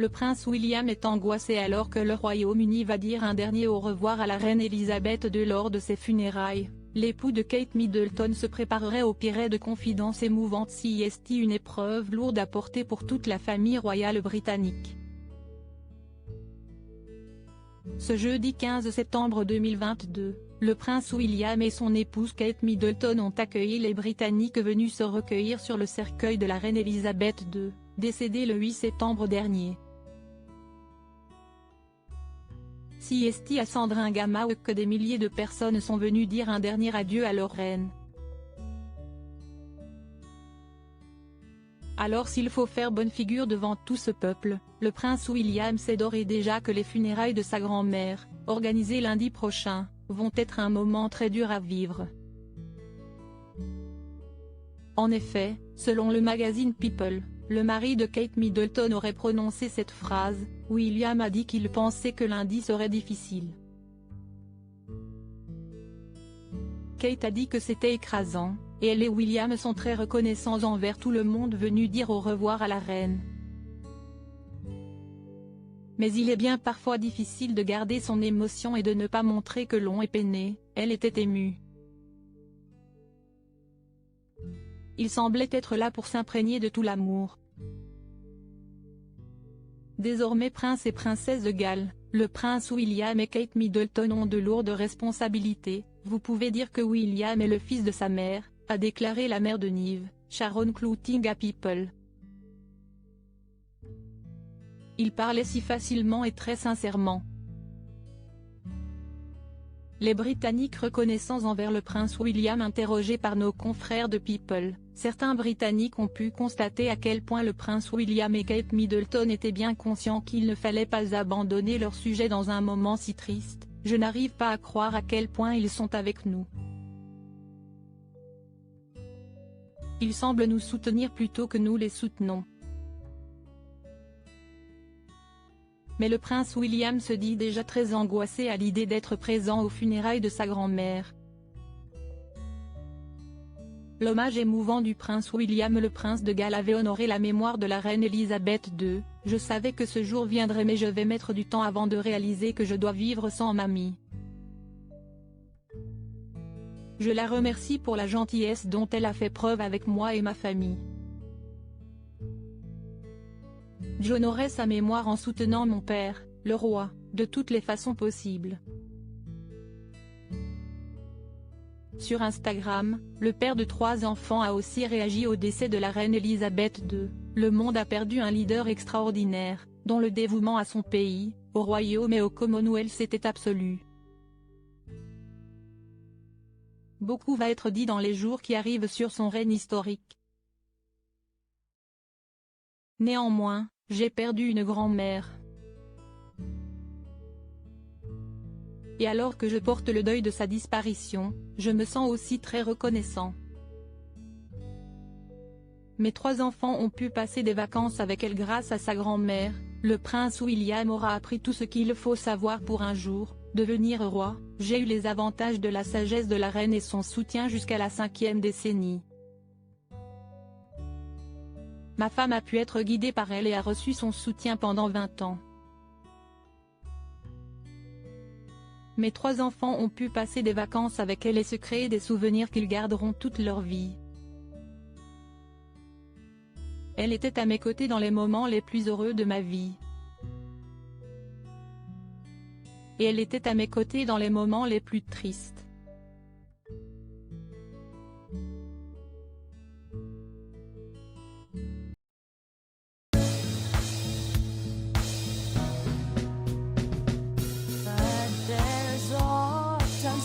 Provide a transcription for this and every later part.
Le prince William est angoissé alors que le Royaume-Uni va dire un dernier au revoir à la reine Elisabeth II lors de ses funérailles. L'époux de Kate Middleton se préparerait au pire de confidences émouvantes si est une épreuve lourde à porter pour toute la famille royale britannique. Ce jeudi 15 septembre 2022, le prince William et son épouse Kate Middleton ont accueilli les Britanniques venus se recueillir sur le cercueil de la reine Elisabeth II, décédée le 8 septembre dernier. CST à Sandringham que des milliers de personnes sont venues dire un dernier adieu à leur reine. Alors s'il faut faire bonne figure devant tout ce peuple, le prince William sait d'ores et déjà que les funérailles de sa grand-mère, organisées lundi prochain, vont être un moment très dur à vivre. En effet, selon le magazine People, le mari de Kate Middleton aurait prononcé cette phrase: « William a dit qu'il pensait que lundi serait difficile. Kate a dit que c'était écrasant, et elle et William sont très reconnaissants envers tout le monde venu dire au revoir à la reine. Mais il est bien parfois difficile de garder son émotion et de ne pas montrer que l'on est peiné. » Elle était émue. Il semblait être là pour s'imprégner de tout l'amour. Désormais prince et princesse de Galles, le prince William et Kate Middleton ont de lourdes responsabilités. Vous pouvez dire que William est le fils de sa mère, a déclaré la mère de Nive, Sharon Clouting à People. Il parlait si facilement et très sincèrement. Les Britanniques reconnaissants envers le prince William interrogés par nos confrères de People. Certains Britanniques ont pu constater à quel point le prince William et Kate Middleton étaient bien conscients qu'il ne fallait pas abandonner leur sujet dans un moment si triste. Je n'arrive pas à croire à quel point ils sont avec nous. Ils semblent nous soutenir plutôt que nous les soutenons. Mais le prince William se dit déjà très angoissé à l'idée d'être présent aux funérailles de sa grand-mère. L'hommage émouvant du prince William. Le prince de Galles avait honoré la mémoire de la reine Elisabeth II. Je savais que ce jour viendrait mais je vais mettre du temps avant de réaliser que je dois vivre sans mamie. Je la remercie pour la gentillesse dont elle a fait preuve avec moi et ma famille. J'honorais sa mémoire en soutenant mon père, le roi, de toutes les façons possibles. Sur Instagram, le père de 3 enfants a aussi réagi au décès de la reine Elisabeth II. Le monde a perdu un leader extraordinaire, dont le dévouement à son pays, au royaume et au Commonwealth était absolu. Beaucoup va être dit dans les jours qui arrivent sur son règne historique. Néanmoins, j'ai perdu une grand-mère. Et alors que je porte le deuil de sa disparition, je me sens aussi très reconnaissant. Mes 3 enfants ont pu passer des vacances avec elle grâce à sa grand-mère. Le prince William aura appris tout ce qu'il faut savoir pour un jour devenir roi. J'ai eu les avantages de la sagesse de la reine et son soutien jusqu'à la 5e décennie. Ma femme a pu être guidée par elle et a reçu son soutien pendant 20 ans. Mes 3 enfants ont pu passer des vacances avec elle et se créer des souvenirs qu'ils garderont toute leur vie. Elle était à mes côtés dans les moments les plus heureux de ma vie. Et elle était à mes côtés dans les moments les plus tristes.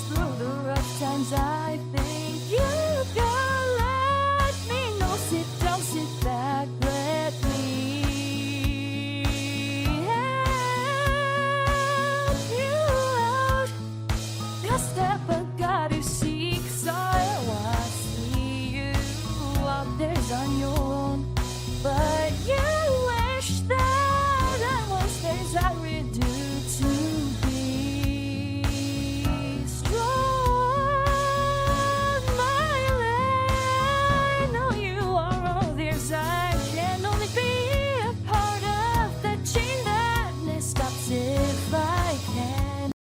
Through the rough times